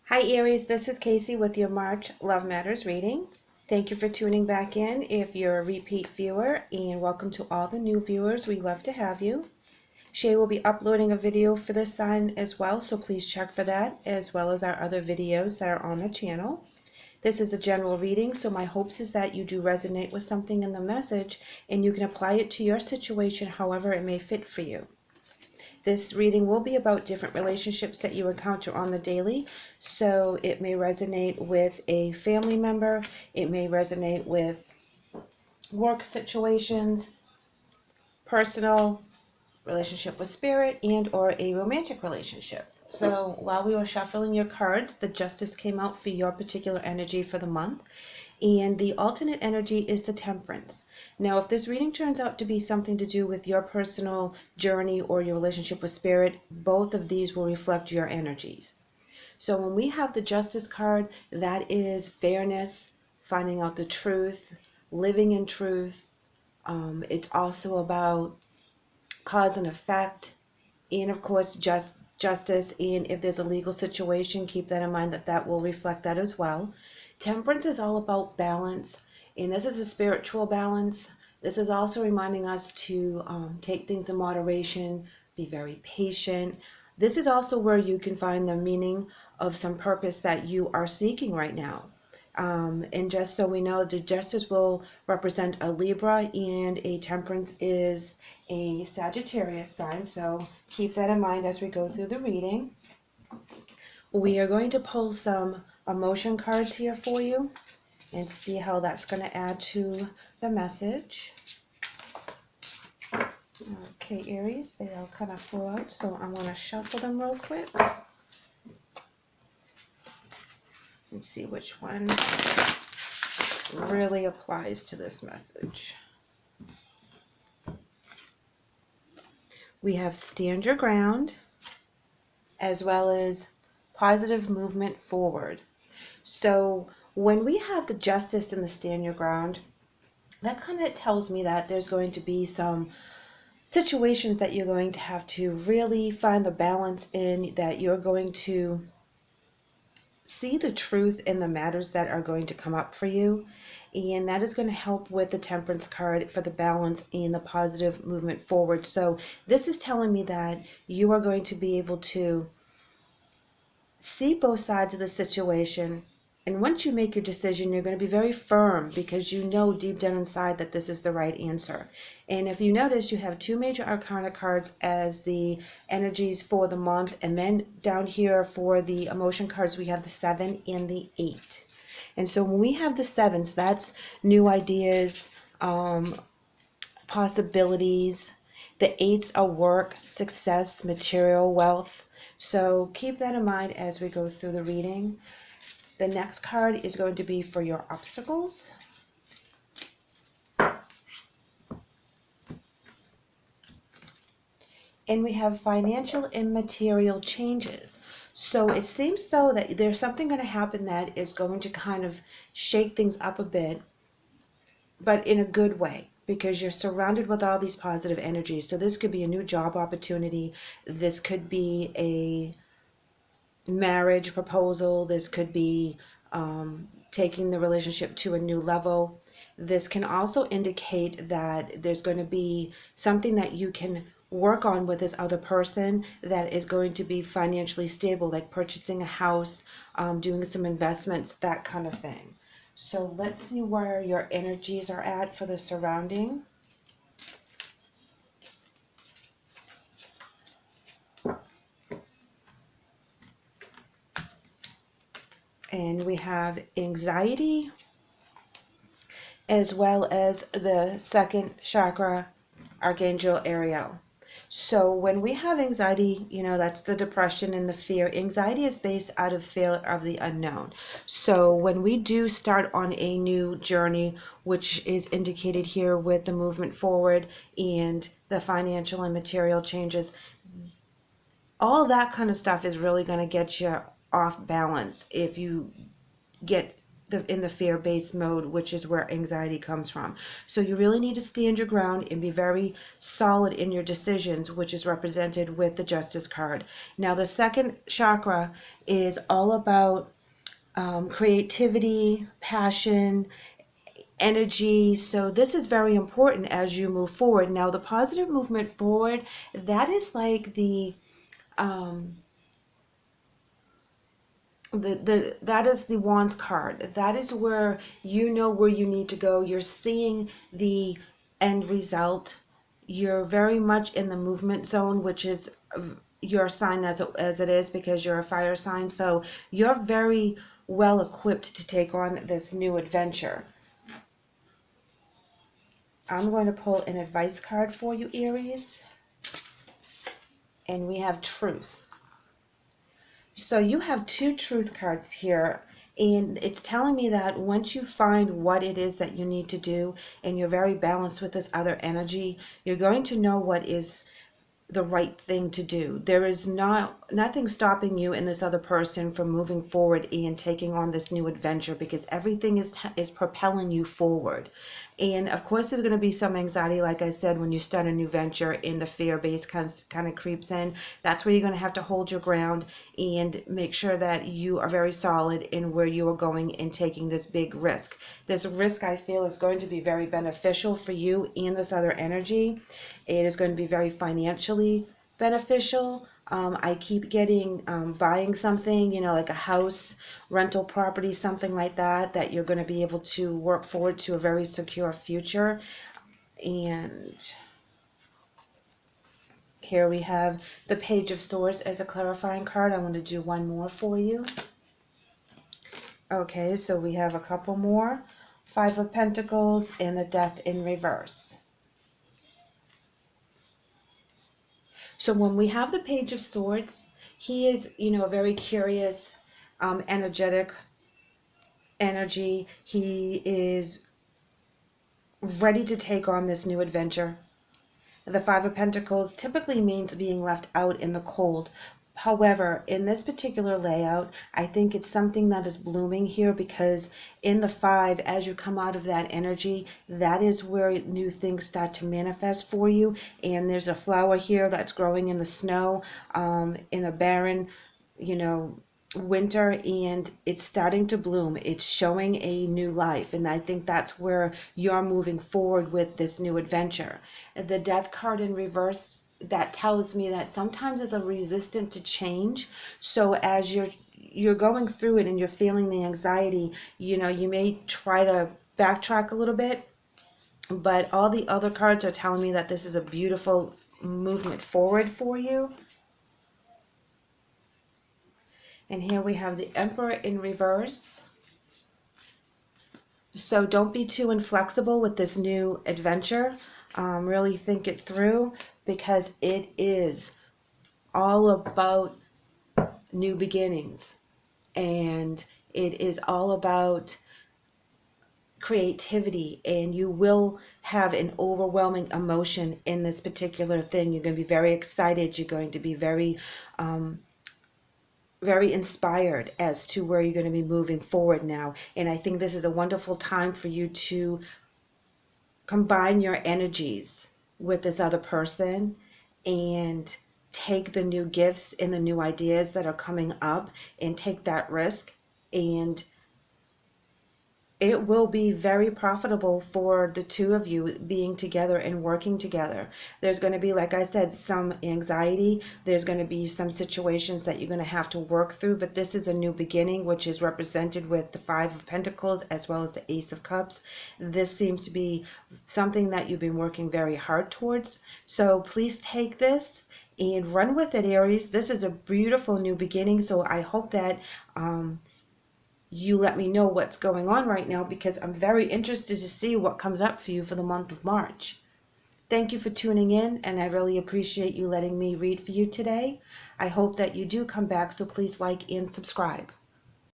Hi Aries, this is Kacee with your March Love Matters reading. Thank you for tuning back in if you're a repeat viewer, and welcome to all the new viewers. We love to have you. Shae will be uploading a video for this sign as well, so please check for that, as well as our other videos that are on the channel. This is a general reading, so my hopes is that you do resonate with something in the message and you can apply it to your situation however it may fit for you. This reading will be about different relationships that you encounter on the daily. So it may resonate with a family member, it may resonate with work situations, personal relationship with spirit, and or a romantic relationship. So while we were shuffling your cards, the Justice came out for your particular energy for the month. And the alternate energy is the Temperance. Now, if this reading turns out to be something to do with your personal journey or your relationship with spirit, both of these will reflect your energies. So when we have the Justice card, that is fairness, finding out the truth, living in truth. It's also about cause and effect, and of course justice. And if there's a legal situation, keep that in mind that will reflect that as well. Temperance is all about balance, and this is a spiritual balance. This is also reminding us to take things in moderation, be very patient. This is also where you can find the meaning of some purpose that you are seeking right now. And just so we know, the Justice will represent a Libra, and a Temperance is a Sagittarius sign, so keep that in mind as we go through the reading. We are going to pull some emotion cards here for you and see how that's going to add to the message. Okay, Aries, they all kind of flew out, so I'm going to shuffle them real quick and see which one really applies to this message. We have stand your ground, as well as positive movement forward. So when we have the Justice and the stand your ground, that kind of tells me that there's going to be some situations that you're going to have to really find the balance in, that you're going to see the truth in the matters that are going to come up for you. And that is going to help with the Temperance card for the balance and the positive movement forward. So this is telling me that you are going to be able to see both sides of the situation, and once you make your decision, you're going to be very firm because you know deep down inside that this is the right answer. And if you notice, you have two major arcana cards as the energies for the month, and then down here for the emotion cards we have the 7 and the 8. And so when we have the 7s, that's new ideas, possibilities. The 8s are work, success, material, wealth. So keep that in mind as we go through the reading. The next card is going to be for your obstacles. And we have financial and material changes. So it seems though that there's something going to happen that is going to kind of shake things up a bit, but in a good way, because you're surrounded with all these positive energies. So this could be a new job opportunity. This could be a marriage proposal. This could be taking the relationship to a new level. This can also indicate that there's going to be something that you can work on with this other person that is going to be financially stable, like purchasing a house, doing some investments, that kind of thing. So let's see where your energies are at for the surrounding. And we have anxiety, as well as the second chakra, Archangel Ariel. So when we have anxiety, you know, that's the depression and the fear. Anxiety is based out of fear of the unknown. So when we do start on a new journey, which is indicated here with the movement forward and the financial and material changes, all that kind of stuff is really going to get you off balance if you get in the fear-based mode, which is where anxiety comes from. So you really need to stand your ground and be very solid in your decisions, which is represented with the Justice card. Now the second chakra is all about creativity, passion, energy. So this is very important as you move forward. Now the positive movement forward, that is like that is the Wands card. That is where you know where you need to go. You're seeing the end result. You're very much in the movement zone, which is your sign as it is, because you're a fire sign. So you're very well equipped to take on this new adventure. I'm going to pull an advice card for you, Aries. And we have Truth. So you have two truth cards here, and it's telling me that once you find what it is that you need to do and you're very balanced with this other energy, you're going to know what is the right thing to do. There is nothing stopping you and this other person from moving forward and taking on this new adventure, because everything is propelling you forward. And of course there's going to be some anxiety, like I said, when you start a new venture and the fear base kind of creeps in. That's where you're going to have to hold your ground and make sure that you are very solid in where you are going and taking this big risk. This risk, I feel, is going to be very beneficial for you and this other energy. It is going to be very financially beneficial. I keep getting buying something, you know, like a house, rental property, something like that, that you're going to be able to work forward to a very secure future. And here we have the Page of Swords as a clarifying card. I'm going to do one more for you. Okay, so we have a couple more. Five of Pentacles and the Death in reverse. So when we have the Page of Swords, he is, you know, a very curious, energetic energy. He is ready to take on this new adventure. The Five of Pentacles typically means being left out in the cold. However, in this particular layout, I think it's something that is blooming here, because in the five, as you come out of that energy, that is where new things start to manifest for you. And there's a flower here that's growing in the snow, in a barren, you know, winter, and it's starting to bloom. It's showing a new life, and I think that's where you're moving forward with this new adventure. The Death card in reverse, that tells me that sometimes there's a resistance to change. So as you're going through it and you're feeling the anxiety, you know, you may try to backtrack a little bit, but all the other cards are telling me that this is a beautiful movement forward for you. And here we have the Emperor in reverse. So don't be too inflexible with this new adventure. Really think it through, because it is all about new beginnings, and it is all about creativity, and you will have an overwhelming emotion in this particular thing. You're going to be very excited. You're going to be very very inspired as to where you're going to be moving forward now. And I think this is a wonderful time for you to combine your energies with this other person and take the new gifts and the new ideas that are coming up and take that risk, and it will be very profitable for the two of you being together and working together. There's going to be, like I said, some anxiety. There's going to be some situations that you're going to have to work through, but this is a new beginning, which is represented with the Five of Pentacles as well as the Ace of Cups. This seems to be something that you've been working very hard towards. So please take this and run with it, Aries. This is a beautiful new beginning. So I hope that you let me know what's going on right now, because I'm very interested to see what comes up for you for the month of March. Thank you for tuning in, and I really appreciate you letting me read for you today. I hope that you do come back, so please like and subscribe.